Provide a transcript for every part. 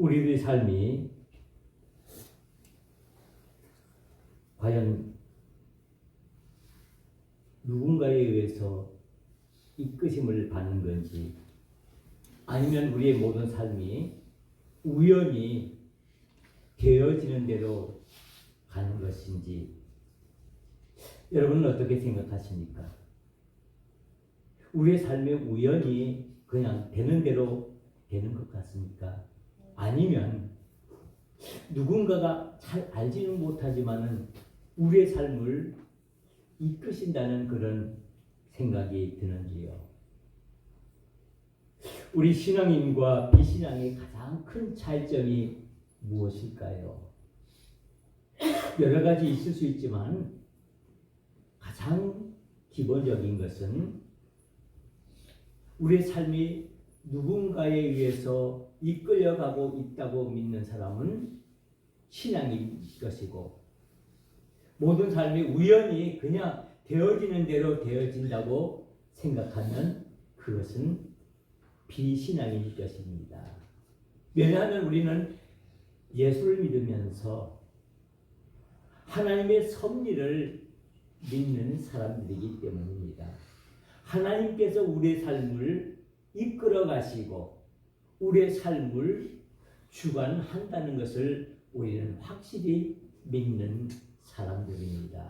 우리들의 삶이 과연 누군가에 의해서 이끄심을 받는 건지, 아니면 우리의 모든 삶이 우연히 되어지는 대로 가는 것인지, 여러분은 어떻게 생각하십니까? 우리의 삶이 우연히 그냥 되는 대로 되는 것 같습니까? 아니면 누군가가 잘 알지는 못하지만은 우리의 삶을 이끄신다는 그런 생각이 드는지요? 우리 신앙인과 비신앙의 가장 큰 차이점이 무엇일까요? 여러 가지 있을 수 있지만 가장 기본적인 것은 우리의 삶이 누군가에 의해서 이끌려가고 있다고 믿는 사람은 신앙인 것이고, 모든 삶이 우연히 그냥 되어지는 대로 되어진다고 생각하면 그것은 비신앙인 것입니다. 왜냐하면 우리는 예수를 믿으면서 하나님의 섭리를 믿는 사람들이기 때문입니다. 하나님께서 우리의 삶을 이끌어 가시고 우리의 삶을 주관한다는 것을 우리는 확실히 믿는 사람들입니다.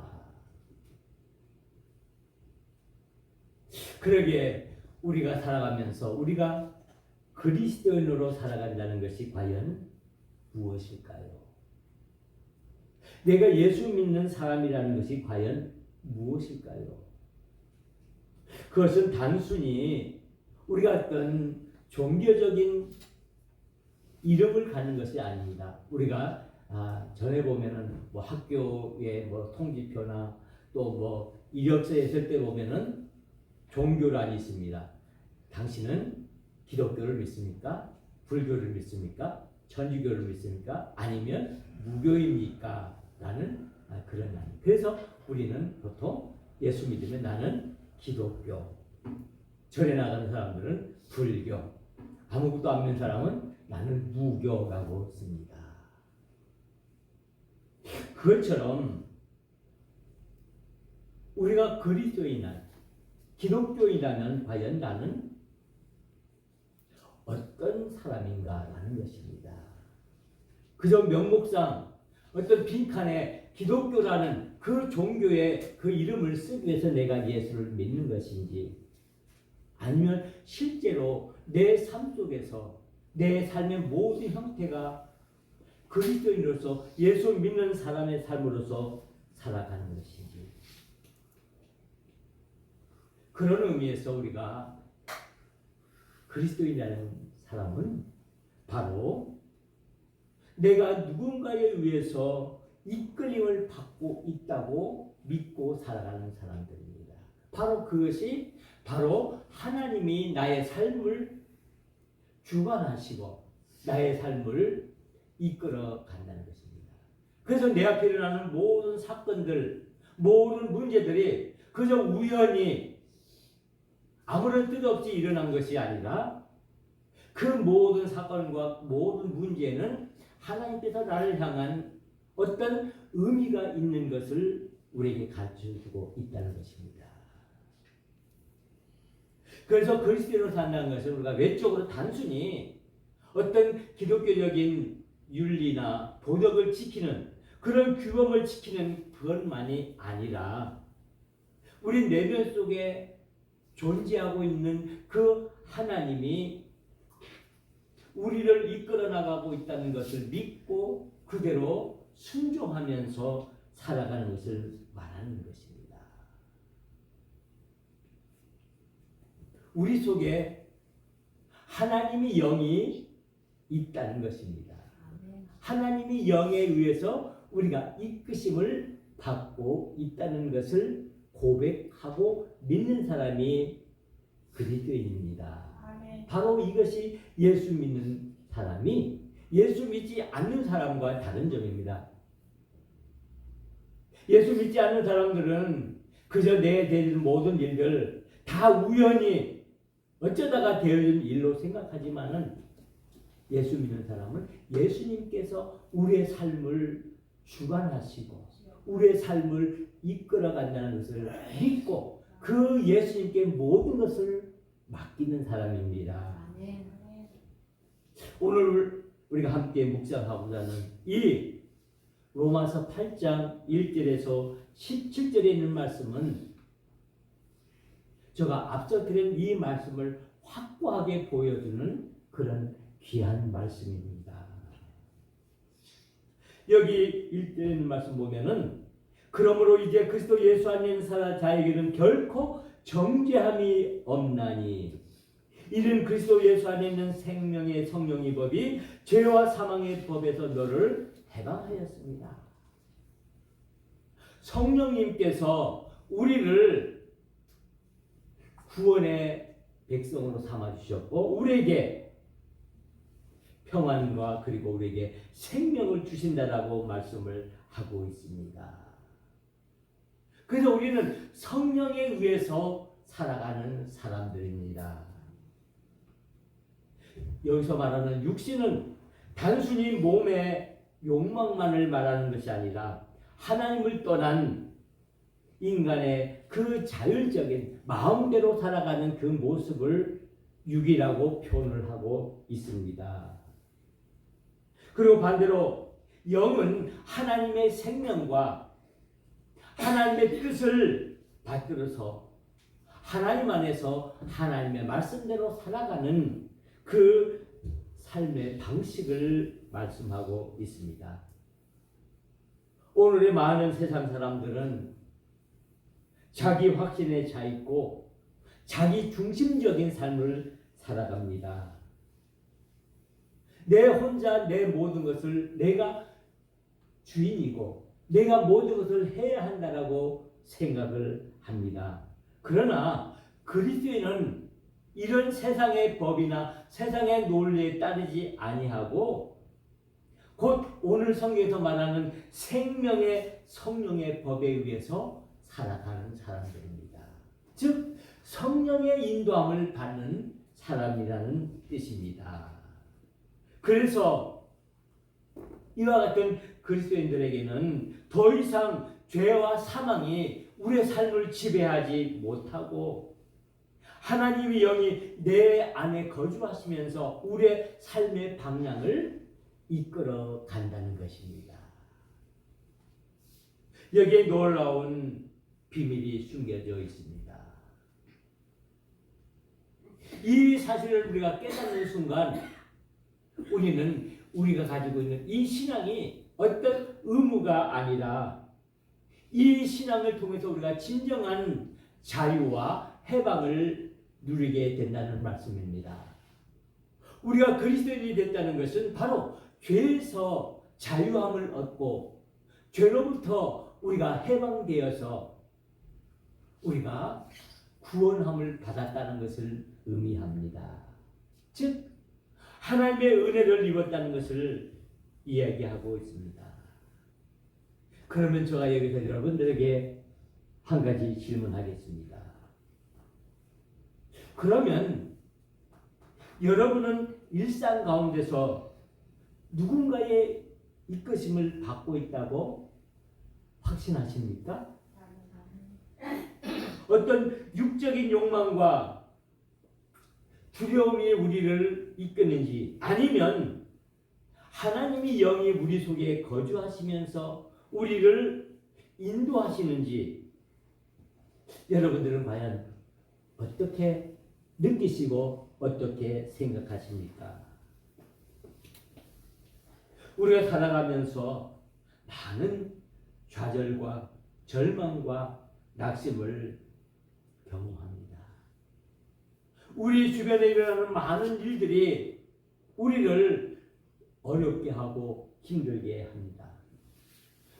그러기에 우리가 살아가면서 우리가 그리스도인으로 살아간다는 것이 과연 무엇일까요? 내가 예수 믿는 사람이라는 것이 과연 무엇일까요? 그것은 단순히 우리가 어떤 종교적인 이름을 가는 것이 아닙니다. 우리가 전에 보면은 뭐 학교에 뭐 통지표나 또 뭐 이력서에 쓸 때 보면은 종교란이 있습니다. 당신은 기독교를 믿습니까? 불교를 믿습니까? 천주교를 믿습니까? 아니면 무교입니까? 라는 그런 란. 그래서 우리는 보통 예수 믿으면 나는 기독교, 절에 나가는 사람들은 불교, 아무것도 안 믿는 사람은 나는 무교라고 씁니다. 그것처럼 우리가 그리스도인이나 기독교인이라면 과연 나는 어떤 사람인가라는 것입니다. 그저 명목상 어떤 빈칸에 기독교라는 그 종교의 그 이름을 쓰기 위해서 내가 예수를 믿는 것인지, 아니면 실제로 내 삶 속에서 내 삶의 모든 형태가 그리스도인으로서 예수 믿는 사람의 삶으로서 살아가는 것인지. 그런 의미에서 우리가 그리스도인이라는 사람은 바로 내가 누군가에 의해서 이끌림을 받고 있다고 믿고 살아가는 사람들입니다. 바로 그것이 바로 하나님이 나의 삶을 주관하시고 나의 삶을 이끌어 간다는 것입니다. 그래서 내 앞에 일어나는 모든 사건들, 모든 문제들이 그저 우연히 아무런 뜻 없이 일어난 것이 아니라 그 모든 사건과 모든 문제는 하나님께서 나를 향한 어떤 의미가 있는 것을 우리에게 가르쳐주고 있다는 것입니다. 그래서 그리스도인으로 산다는 것은 우리가 외적으로 단순히 어떤 기독교적인 윤리나 도덕을 지키는 그런 규범을 지키는 그것만이 아니라 우리 내면 속에 존재하고 있는 그 하나님이 우리를 이끌어 나가고 있다는 것을 믿고 그대로 순종하면서 살아가는 것을 말하는 것입니다. 우리 속에 하나님의 영이 있다는 것입니다. 하나님의 영에 의해서 우리가 이끄심을 받고 있다는 것을 고백하고 믿는 사람이 그리스도인입니다. 바로 이것이 예수 믿는 사람이 예수 믿지 않는 사람과 다른 점입니다. 예수 믿지 않는 사람들은 그저 내 되는 모든 일들 다 우연히 어쩌다가 되어진 일로 생각하지만은 예수 믿는 사람은 예수님께서 우리의 삶을 주관하시고 우리의 삶을 이끌어간다는 것을 믿고 그 예수님께 모든 것을 맡기는 사람입니다. 오늘 우리가 함께 묵상하고자 하는 이 로마서 8장 1절에서 17절에 있는 말씀은 제가 앞서 드린 이 말씀을 확고하게 보여주는 그런 귀한 말씀입니다. 여기 1절에 있는 말씀 보면은 그러므로 이제 그리스도 예수 안에 있는 자에게는 결코 정죄함이 없나니 이는 그리스도 예수 안에 있는 생명의 성령의 법이 죄와 사망의 법에서 너를 해방하였습니다. 성령님께서 우리를 구원의 백성으로 삼아주셨고 우리에게 평안과 그리고 우리에게 생명을 주신다라고 말씀을 하고 있습니다. 그래서 우리는 성령에 의해서 살아가는 사람들입니다. 여기서 말하는 육신은 단순히 몸의 욕망만을 말하는 것이 아니라 하나님을 떠난 인간의 그 자율적인 마음대로 살아가는 그 모습을 육이라고 표현을 하고 있습니다. 그리고 반대로 영은 하나님의 생명과 하나님의 뜻을 받들어서 하나님 안에서 하나님의 말씀대로 살아가는 그 삶의 방식을 말씀하고 있습니다. 오늘의 많은 세상 사람들은 자기 확신에 차 있고 자기 중심적인 삶을 살아갑니다. 내 혼자 내 모든 것을 내가 주인이고 내가 모든 것을 해야 한다라고 생각을 합니다. 그러나 그리스도인은 이런 세상의 법이나 세상의 논리에 따르지 아니하고 곧 오늘 성경에서 말하는 생명의 성령의 법에 의해서 살아가는 사람들입니다. 즉 성령의 인도함을 받는 사람이라는 뜻입니다. 그래서 이와 같은 그리스도인들에게는 더 이상 죄와 사망이 우리의 삶을 지배하지 못하고 하나님의 영이 내 안에 거주하시면서 우리의 삶의 방향을 이끌어 간다는 것입니다. 여기에 놀라운 비밀이 숨겨져 있습니다. 이 사실을 우리가 깨닫는 순간 우리가 가지고 있는 이 신앙이 어떤 의무가 아니라 이 신앙을 통해서 우리가 진정한 자유와 해방을 누리게 된다는 말씀입니다. 우리가 그리스도인이 됐다는 것은 바로 죄에서 자유함을 얻고 죄로부터 우리가 해방되어서 우리가 구원함을 받았다는 것을 의미합니다. 즉 하나님의 은혜를 입었다는 것을 이야기하고 있습니다. 그러면 제가 여기서 여러분들에게 한 가지 질문하겠습니다. 그러면 여러분은 일상 가운데서 누군가의 이끄심을 받고 있다고 확신하십니까? 어떤 육적인 욕망과 두려움이 우리를 이끄는지 아니면 하나님의 영이 우리 속에 거주하시면서 우리를 인도하시는지 여러분들은 과연 어떻게 느끼시고 어떻게 생각하십니까? 우리가 살아가면서 많은 좌절과 절망과 낙심을 경험합니다. 우리 주변에 일어나는 많은 일들이 우리를 어렵게 하고 힘들게 합니다.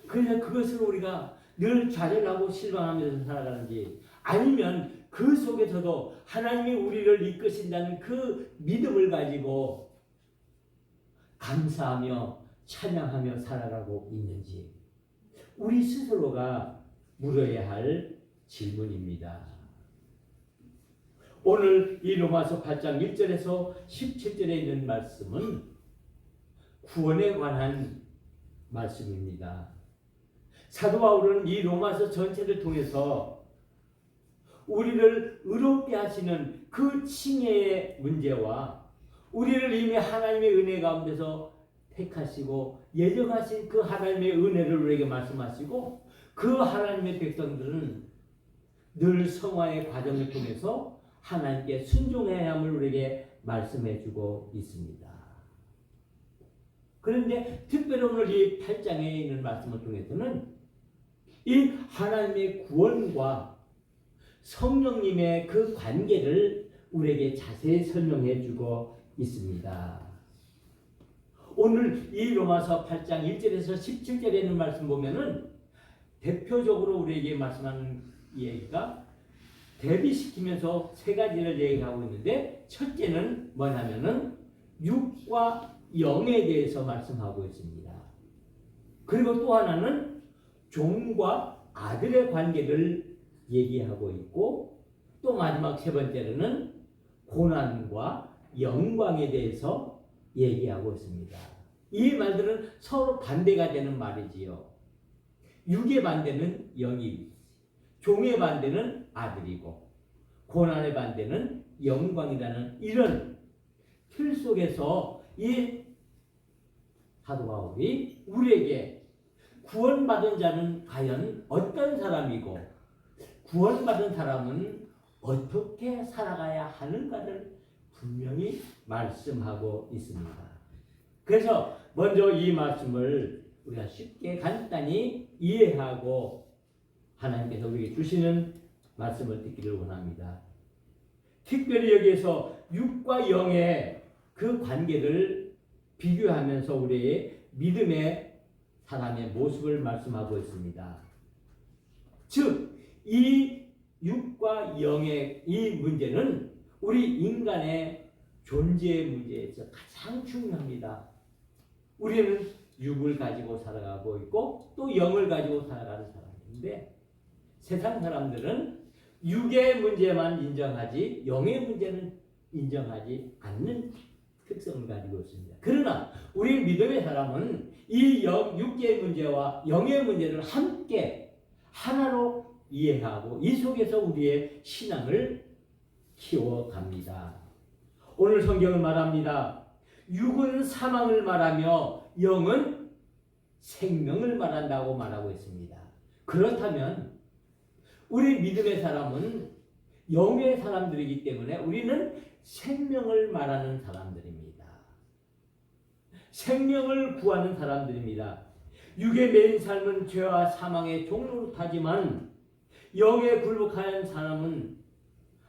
그래서 그것을 우리가 늘 좌절하고 실망하면서 살아가는지 아니면 그 속에서도 하나님이 우리를 이끄신다는 그 믿음을 가지고 감사하며 찬양하며 살아가고 있는지 우리 스스로가 물어야 할 질문입니다. 오늘 이 로마서 8장 1절에서 17절에 있는 말씀은 구원에 관한 말씀입니다. 사도 바울은 이 로마서 전체를 통해서 우리를 의롭게 하시는 그 칭의의 문제와 우리를 이미 하나님의 은혜 가운데서 택하시고 예정하신 그 하나님의 은혜를 우리에게 말씀하시고 그 하나님의 백성들은 늘 성화의 과정을 통해서 하나님께 순종해야 함을 우리에게 말씀해주고 있습니다. 그런데 특별히 오늘 이 8장에 있는 말씀을 통해서는 이 하나님의 구원과 성령님의 그 관계를 우리에게 자세히 설명해 주고 있습니다. 오늘 이 로마서 8장 1절에서 17절에 있는 말씀 보면은 대표적으로 우리에게 말씀하는 얘기가 대비시키면서 세 가지를 얘기하고 있는데, 첫째는 뭐냐면은 육과 영에 대해서 말씀하고 있습니다. 그리고 또 하나는 종과 아들의 관계를 얘기하고 있고, 또 마지막 세 번째로는 고난과 영광에 대해서 얘기하고 있습니다. 이 말들은 서로 반대가 되는 말이지요. 육의 반대는 영이, 종의 반대는 아들이고, 고난의 반대는 영광이라는 이런 틀 속에서 이 사도 바울이 우리에게 구원받은 자는 과연 어떤 사람이고 구원받은 사람은 어떻게 살아가야 하는가를 분명히 말씀하고 있습니다. 그래서 먼저 이 말씀을 우리가 쉽게 간단히 이해하고 하나님께서 우리에게 주시는 말씀을 듣기를 원합니다. 특별히 여기에서 육과 영의 그 관계를 비교하면서 우리의 믿음의 사람의 모습을 말씀하고 있습니다. 즉, 이 육과 영의 이 문제는 우리 인간의 존재의 문제에서 가장 중요합니다. 우리는 육을 가지고 살아가고 있고 또 영을 가지고 살아가는 사람인데, 세상 사람들은 육의 문제만 인정하지 영의 문제는 인정하지 않는 특성을 가지고 있습니다. 그러나 우리 믿음의 사람은 이 육의 문제와 영의 문제를 함께 하나로 이해하고 이 속에서 우리의 신앙을 키워갑니다. 오늘 성경은 말합니다. 육은 사망을 말하며 영은 생명을 말한다고 말하고 있습니다. 그렇다면 우리 믿음의 사람은 영의 사람들이기 때문에 우리는 생명을 말하는 사람들입니다. 생명을 구하는 사람들입니다. 육에 매인 삶은 죄와 사망의 종노릇하지만 영에 굴복하는 사람은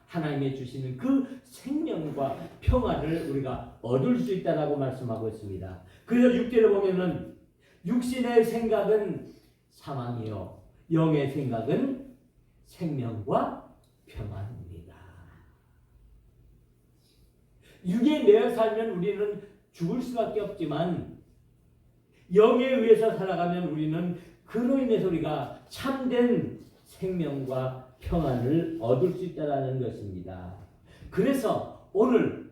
하나님의 주시는 그 생명과 평화를 우리가 얻을 수 있다라고 말씀하고 있습니다. 그래서 6절에 보면은 육신의 생각은 사망이요 영의 생각은 생명과 평안입니다. 육에 매여 살면 우리는 죽을 수밖에 없지만 영에 의해서 살아가면 우리는 그로 인해서 우리가 참된 생명과 평안을 얻을 수 있다는 것입니다. 그래서 오늘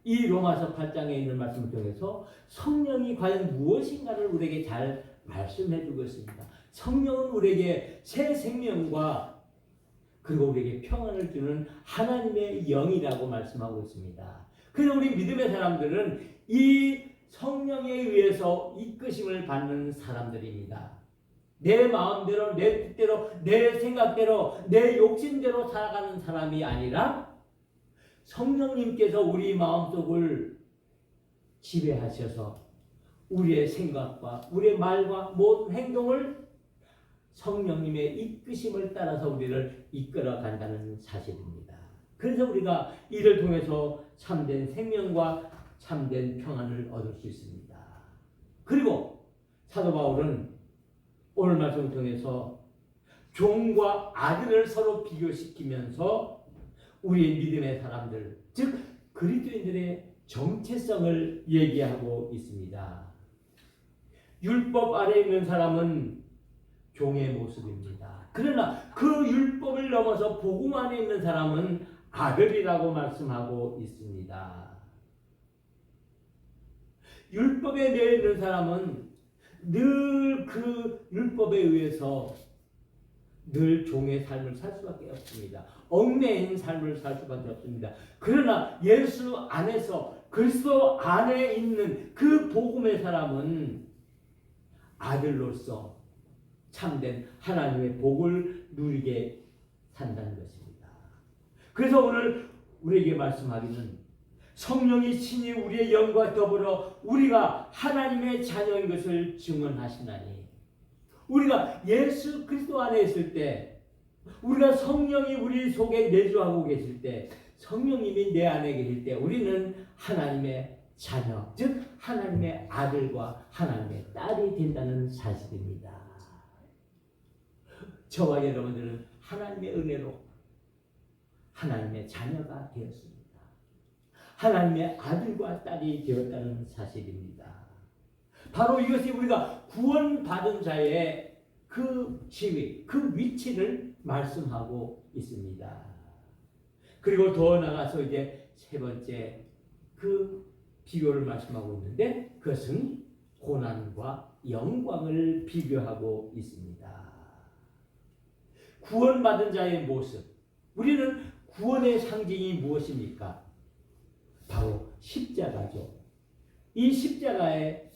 이 로마서 8장에 있는 말씀을 통해서 성령이 과연 무엇인가를 우리에게 잘 말씀해 주고 있습니다. 성령은 우리에게 새 생명과 그리고 우리에게 평안을 주는 하나님의 영이라고 말씀하고 있습니다. 그래서 우리 믿음의 사람들은 이 성령에 의해서 이끄심을 받는 사람들입니다. 내 마음대로, 내 뜻대로, 내 생각대로, 내 욕심대로 살아가는 사람이 아니라 성령님께서 우리 마음속을 지배하셔서 우리의 생각과 우리의 말과 모든 행동을 성령님의 이끄심을 따라서 우리를 이끌어 간다는 사실입니다. 그래서 우리가 이를 통해서 참된 생명과 참된 평안을 얻을 수 있습니다. 그리고 사도 바울은 오늘 말씀을 통해서 종과 아들을 서로 비교시키면서 우리의 믿음의 사람들, 즉 그리스도인들의 정체성을 얘기하고 있습니다. 율법 아래에 있는 사람은 종의 모습입니다. 그러나 그 율법을 넘어서 복음 안에 있는 사람은 아들이라고 말씀하고 있습니다. 율법에 매여 있는 사람은 늘 그 율법에 의해서 늘 종의 삶을 살 수밖에 없습니다. 얽매인 삶을 살 수밖에 없습니다. 그러나 예수 안에서 그리스도 안에 있는 그 복음의 사람은 아들로서 참된 하나님의 복을 누리게 산다는 것입니다. 그래서 오늘 우리에게 말씀하기는 성령이 친히 우리의 영과 더불어 우리가 하나님의 자녀인 것을 증언하시나니, 우리가 예수 그리스도 안에 있을 때, 우리가 성령이 우리 속에 내주하고 계실 때, 성령님이 내 안에 계실 때 우리는 하나님의 자녀, 즉 하나님의 아들과 하나님의 딸이 된다는 사실입니다. 저와 여러분들은 하나님의 은혜로 하나님의 자녀가 되었습니다. 하나님의 아들과 딸이 되었다는 사실입니다. 바로 이것이 우리가 구원받은 자의 그 지위, 그 위치를 말씀하고 있습니다. 그리고 더 나가서 이제 세 번째 그 비교를 말씀하고 있는데, 그것은 고난과 영광을 비교하고 있습니다. 구원받은 자의 모습, 우리는 구원의 상징이 무엇입니까? 바로 십자가죠. 이 십자가에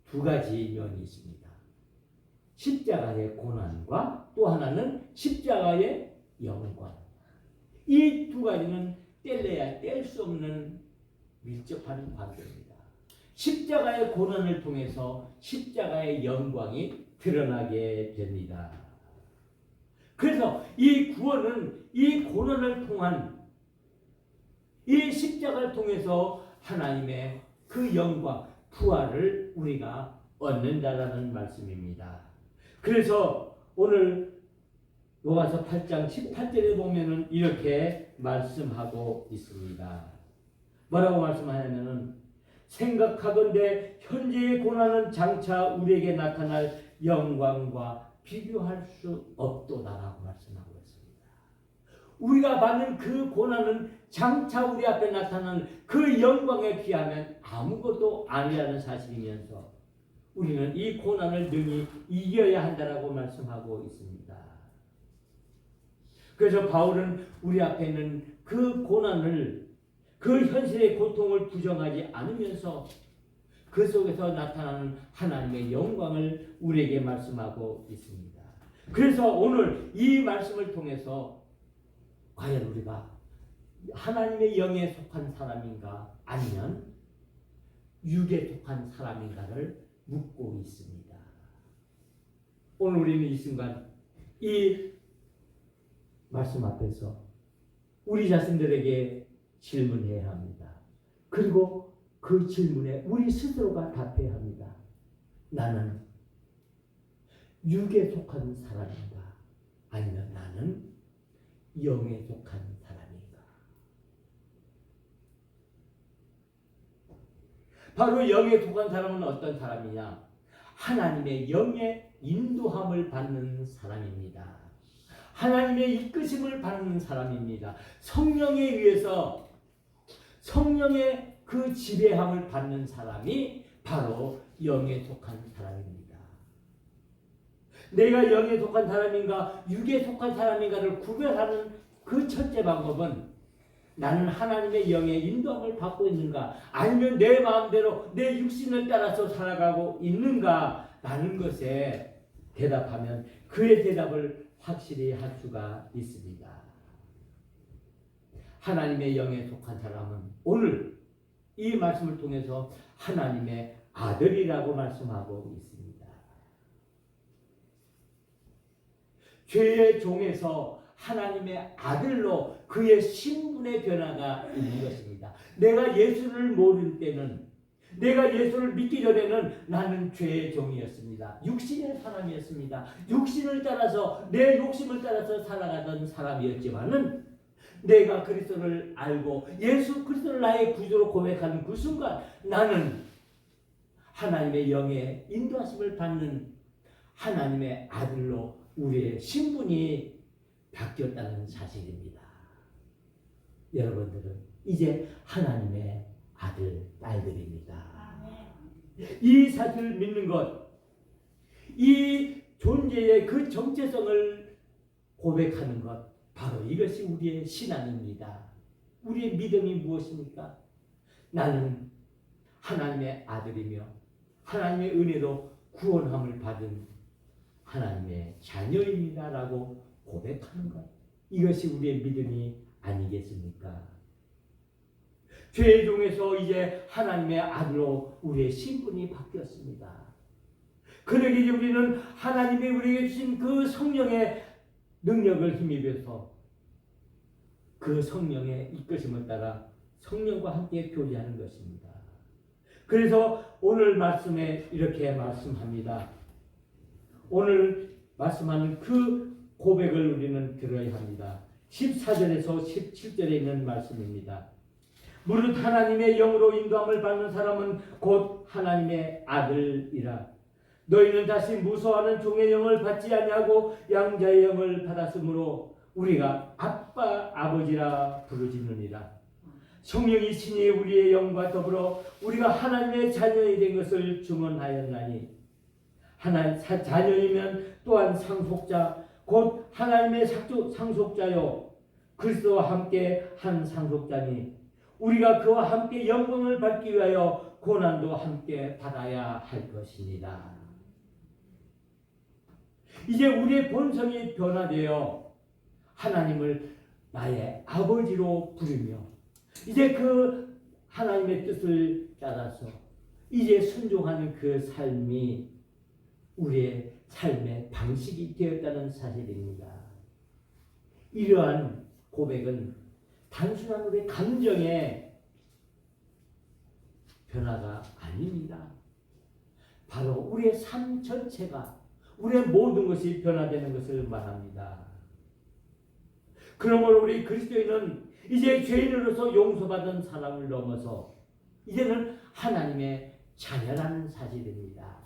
두 가지 면이 있습니다. 십자가의 고난과 또 하나는 십자가의 영광. 이 두 가지는 뗄래야 뗄 수 없는 밀접한 관계입니다. 십자가의 고난을 통해서 십자가의 영광이 드러나게 됩니다. 그래서 이 구원은 이 고난을 통한, 이 십자가를 통해서 하나님의 그 영광, 부활을 우리가 얻는다라는 말씀입니다. 그래서 오늘 로마서 8장 18절에 보면은 이렇게 말씀하고 있습니다. 뭐라고 말씀하냐면은, 생각하건대 현재의 고난은 장차 우리에게 나타날 영광과 비교할 수 없도다라고 말씀하고 있습니다. 우리가 받는 그 고난은 장차 우리 앞에 나타나는 그 영광에 비하면 아무것도 아니라는 사실이면서 우리는 이 고난을 능히 이겨야 한다라고 말씀하고 있습니다. 그래서 바울은 우리 앞에 있는 그 고난을, 그 현실의 고통을 부정하지 않으면서 그 속에서 나타나는 하나님의 영광을 우리에게 말씀하고 있습니다. 그래서 오늘 이 말씀을 통해서 과연 우리가 하나님의 영에 속한 사람인가 아니면 육에 속한 사람인가를 묻고 있습니다. 오늘 우리는 이 순간 이 말씀 앞에서 우리 자신들에게 질문해야 합니다. 그리고 그 질문에 우리 스스로가 답해야 합니다. 나는 육에 속한 사람인가 아니면 나는 영에 속한 사람인가? 바로 영에 속한 사람은 어떤 사람이냐? 하나님의 영의 인도함을 받는 사람입니다. 하나님의 이끄심을 받는 사람입니다. 성령에 의해서 성령의 그 지배함을 받는 사람이 바로 영에 속한 사람입니다. 내가 영에 속한 사람인가 육에 속한 사람인가를 구별하는 그 첫째 방법은 나는 하나님의 영의 인도함을 받고 있는가 아니면 내 마음대로 내 육신을 따라서 살아가고 있는가 라는 것에 대답하면 그의 대답을 확실히 할 수가 있습니다. 하나님의 영에 속한 사람은 오늘 이 말씀을 통해서 하나님의 아들이라고 말씀하고 있습니다. 죄의 종에서 하나님의 아들로 그의 신분의 변화가 있는 것입니다. 내가 예수를 모를 때는, 내가 예수를 믿기 전에는 나는 죄의 종이었습니다. 육신의 사람이었습니다. 육신을 따라서 내 욕심을 따라서 살아가던 사람이었지만은 내가 그리스도를 알고 예수 그리스도를 나의 구주로 고백하는 그 순간 나는 하나님의 영의 인도하심을 받는 하나님의 아들로 우리의 신분이 바뀌었다는 사실입니다. 여러분들은 이제 하나님의 아들, 딸들입니다. 이 사실을 믿는 것, 이 존재의 그 정체성을 고백하는 것, 바로 이것이 우리의 신앙입니다. 우리의 믿음이 무엇입니까? 나는 하나님의 아들이며 하나님의 은혜로 구원함을 받은 하나님의 자녀입니다라고 고백하는 것, 이것이 우리의 믿음이 아니겠습니까? 죄 중에서 이제 하나님의 아들로 우리의 신분이 바뀌었습니다. 그러기 위해 우리는 하나님이 우리에게 주신 그 성령의 능력을 힘입어서 그 성령의 이끄심을 따라 성령과 함께 교제하는 것입니다. 그래서 오늘 말씀에 이렇게 말씀합니다. 오늘 말씀하는 그 고백을 우리는 들어야 합니다. 14절에서 17절에 있는 말씀입니다. 무릇 하나님의 영으로 인도함을 받는 사람은 곧 하나님의 아들이라. 너희는 다시 무서워하는 종의 영을 받지 아니하고 양자의 영을 받았으므로 우리가 아빠 아버지라 부르짖느니라. 성령이 친히 우리의 영과 더불어 우리가 하나님의 자녀이 된 것을 증언하였나니 자녀이면 또한 상속자 곧 하나님의 상속자요 그리스도와 함께 한 상속자니 우리가 그와 함께 영광을 받기 위하여 고난도 함께 받아야 할 것입니다. 이제 우리의 본성이 변화되어 하나님을 나의 아버지로 부르며 이제 그 하나님의 뜻을 따라서 이제 순종하는 그 삶이 우리의 삶의 방식이 되었다는 사실입니다. 이러한 고백은 단순한 우리의 감정의 변화가 아닙니다. 바로 우리의 삶 전체가 우리의 모든 것이 변화되는 것을 말합니다. 그러므로 우리 그리스도인은 이제 죄인으로서 용서받은 사람을 넘어서 이제는 하나님의 자녀라는 사실입니다.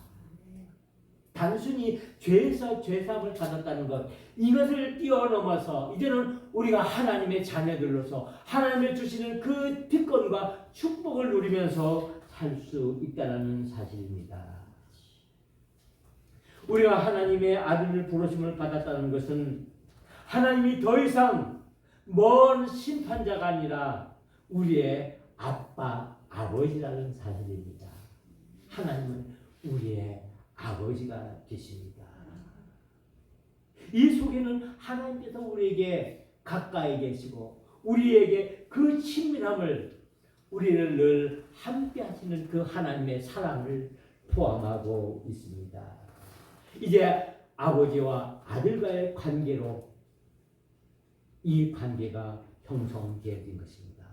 단순히 죄에서 죄사함을 받았다는 것, 이것을 뛰어넘어서 이제는 우리가 하나님의 자녀들로서 하나님의 주시는 그 특권과 축복을 누리면서 살 수 있다는 사실입니다. 우리가 하나님의 아들을 부르심을 받았다는 것은 하나님이 더 이상 먼 심판자가 아니라 우리의 아빠, 아버지라는 사실입니다. 하나님은 우리의 아버지가 되십니다. 이 속에는 하나님께서 우리에게 가까이 계시고 우리에게 그 친밀함을 우리를 늘 함께 하시는 그 하나님의 사랑을 포함하고 있습니다. 이제 아버지와 아들과의 관계로 이 관계가 형성되어진 것입니다.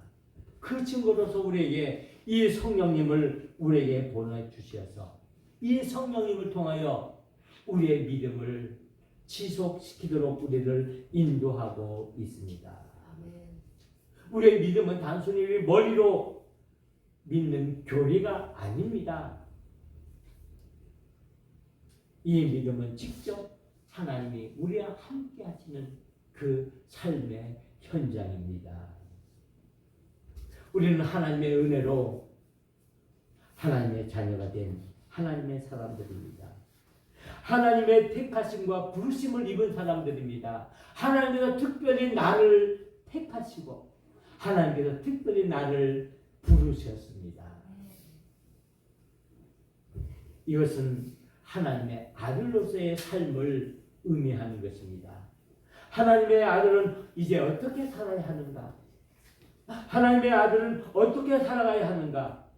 그 증거로서 우리에게 이 성령님을 우리에게 보내주셔서 이 성령님을 통하여 우리의 믿음을 지속시키도록 우리를 인도하고 있습니다. 우리의 믿음은 단순히 머리로 믿는 교리가 아닙니다. 이 믿음은 직접 하나님이 우리와 함께 하시는 그 삶의 현장입니다. 우리는 하나님의 은혜로 하나님의 자녀가 된 하나님의 사람들입니다. 하나님의 택하심과 부르심을 입은 사람들입니다. 하나님께서 특별히 나를 택하시고 하나님께서 특별히 나를 부르셨습니다. 이것은 하나님의 아들로서의 삶을 의미하는 것입니다. 하나님의 아들은 이제 어떻게 살아야 하는가? 하나님의 아들은 어떻게 살아가야 하는가?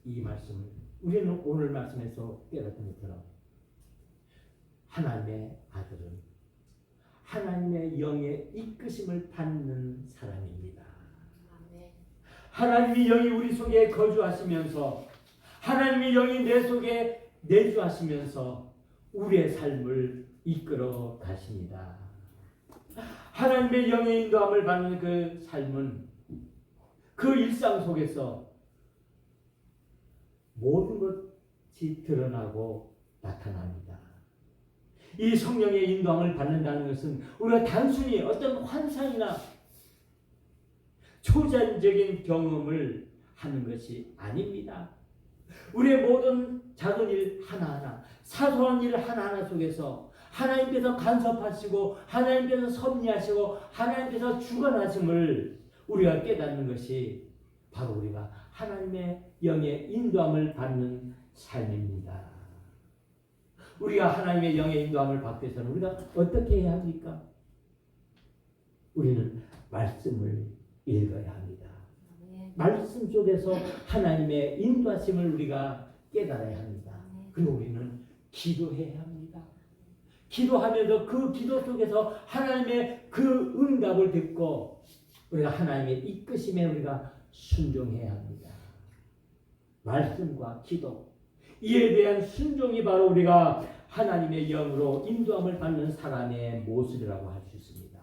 이 말씀을 우리는 오늘 말씀에서 깨닫는 것처럼 하나님의 아들은 하나님의 영의 이끄심을 받는 사람입니다. 하나님의 영이 우리 속에 거주하시면서 하나님의 영이 내 속에 내주하시면서 우리의 삶을 이끌어 가십니다. 하나님의 영의 인도함을 받는 그 삶은 그 일상 속에서 모든 것이 드러나고 나타납니다. 이 성령의 인도함을 받는다는 것은 우리가 단순히 어떤 환상이나 초자연적인 경험을 하는 것이 아닙니다. 우리의 모든 작은 일 하나하나, 사소한 일 하나하나 속에서 하나님께서 간섭하시고 하나님께서 섭리하시고 하나님께서 주관하심을 우리가 깨닫는 것이 바로 우리가 하나님의 영의 인도함을 받는 삶입니다. 우리가 하나님의 영의 인도함을 받기 위해서는 우리가 어떻게 해야 합니까? 우리는 말씀을 읽어야 합니다. 말씀 속에서 하나님의 인도하심을 우리가 깨달아야 합니다. 그리고 우리는 기도해야 합니다. 기도하면서 그 기도 속에서 하나님의 그 응답을 듣고 우리가 하나님의 이끄심에 우리가 순종해야 합니다. 말씀과 기도, 이에 대한 순종이 바로 우리가 하나님의 영으로 인도함을 받는 사람의 모습이라고 할 수 있습니다.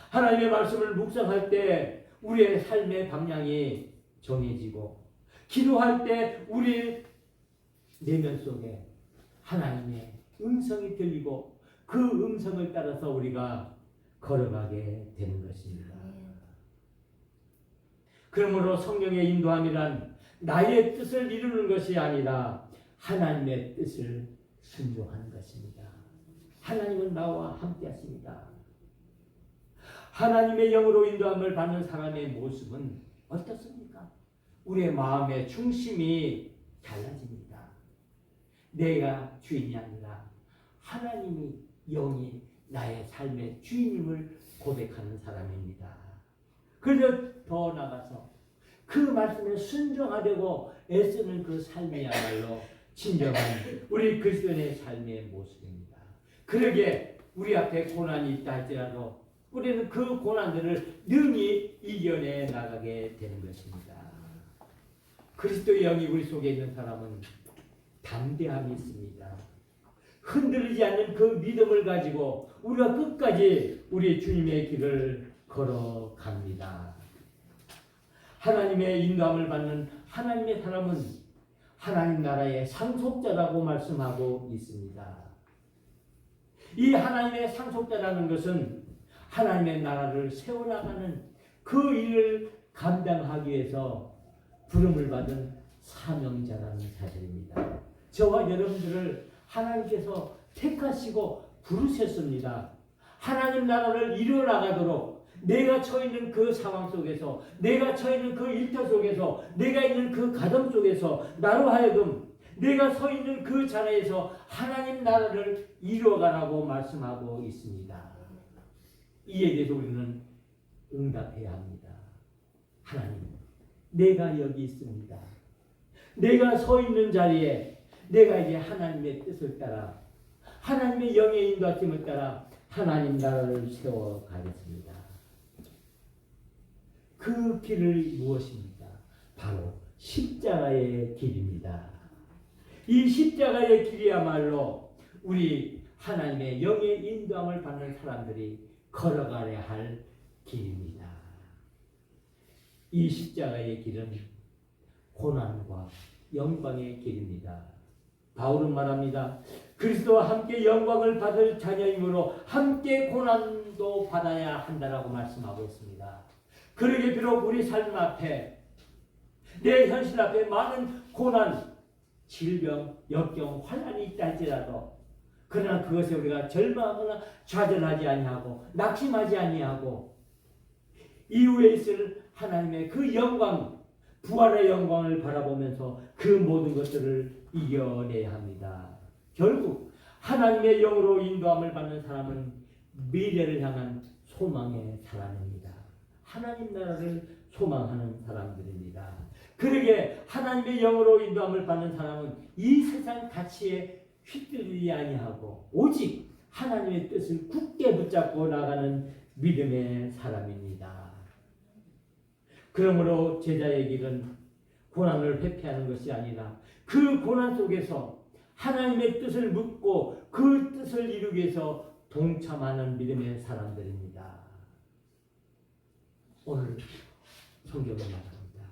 하나님의 말씀을 묵상할 때 우리의 삶의 방향이 정해지고, 기도할 때 우리 내면 속에 하나님의 음성이 들리고 그 음성을 따라서 우리가 걸어가게 되는 것입니다. 그러므로 성령의 인도함이란 나의 뜻을 이루는 것이 아니라 하나님의 뜻을 순종하는 것입니다. 하나님은 나와 함께 하십니다. 하나님의 영으로 인도함을 받는 사람의 모습은 어떻습니까? 우리의 마음의 중심이 달라집니다. 내가 주인이 아니라 하나님이, 영이 나의 삶의 주인임을 고백하는 사람입니다. 그래서 더 나아가서 그 말씀에 순종하려고 애쓰는 그 삶이야말로 진정한 우리 그리스도인의 삶의 모습입니다. 그러기에 우리 앞에 고난이 있다 할지라도 우리는 그 고난들을 능히 이겨내 나가게 되는 것입니다. 그리스도의 영이 우리 속에 있는 사람은 담대함이 있습니다. 흔들리지 않는 그 믿음을 가지고 우리가 끝까지 우리 주님의 길을 걸어갑니다. 하나님의 인도함을 받는 하나님의 사람은 하나님 나라의 상속자라고 말씀하고 있습니다. 이 하나님의 상속자라는 것은 하나님의 나라를 세워나가는 그 일을 감당하기 위해서 부름을 받은 사명자라는 사실입니다. 저와 여러분들을 하나님께서 택하시고 부르셨습니다. 하나님 나라를 이루어나가도록 내가 처해 있는 그 상황 속에서, 내가 처해 있는 그 일터 속에서, 내가 있는 그 가정 속에서 나로 하여금 내가 서 있는 그 자리에서 하나님 나라를 이루어가라고 말씀하고 있습니다. 이에 대해서 우리는 응답해야 합니다. 하나님, 내가 여기 있습니다. 내가 서 있는 자리에 내가 이제 하나님의 뜻을 따라, 하나님의 영의 인도하심을 따라 하나님 나라를 세워가겠습니다. 그 길을 무엇입니까? 바로 십자가의 길입니다. 이 십자가의 길이야말로 우리 하나님의 영의 인도함을 받는 사람들이 걸어가야 할 길입니다. 이 십자가의 길은 고난과 영광의 길입니다. 바울은 말합니다. 그리스도와 함께 영광을 받을 자녀이므로 함께 고난도 받아야 한다라고 말씀하고 있습니다. 그러게 비록 우리 삶 앞에, 내 현실 앞에 많은 고난, 질병, 역경, 환난이 있다 할지라도 그러나 그것에 우리가 절망하거나 좌절하지 아니하고 낙심하지 아니하고 이후에 있을 하나님의 그 영광, 부활의 영광을 바라보면서 그 모든 것들을 이겨내야 합니다. 결국 하나님의 영으로 인도함을 받는 사람은 미래를 향한 소망의 사람입니다. 하나님 나라를 소망하는 사람들입니다. 그러게 하나님의 영으로 인도함을 받는 사람은 이 세상 가치에 휘둘리지 아니하고 오직 하나님의 뜻을 굳게 붙잡고 나가는 믿음의 사람입니다. 그러므로 제자의 길은 고난을 회피하는 것이 아니라 그 고난 속에서 하나님의 뜻을 묻고 그 뜻을 이루기 위해서 동참하는 믿음의 사람들입니다. 오늘 성경을 말합니다.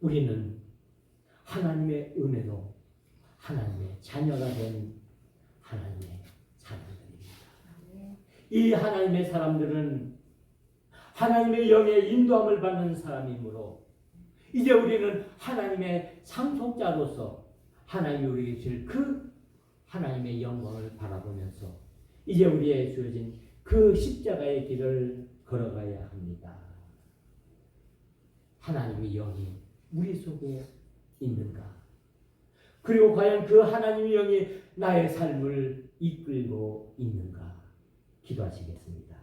우리는 하나님의 은혜로 하나님의 자녀가 된 하나님의 사람들입니다. 이 하나님의 사람들은 하나님의 영의 인도함을 받는 사람이므로 이제 우리는 하나님의 상속자로서 하나님이 우리에게 주실 그 하나님의 영광을 바라보면서 이제 우리에게 주어진 그 십자가의 길을 걸어가야 합니다. 하나님의 영이 우리 속에 있는가? 그리고 과연 그 하나님의 영이 나의 삶을 이끌고 있는가? 기도하시겠습니다.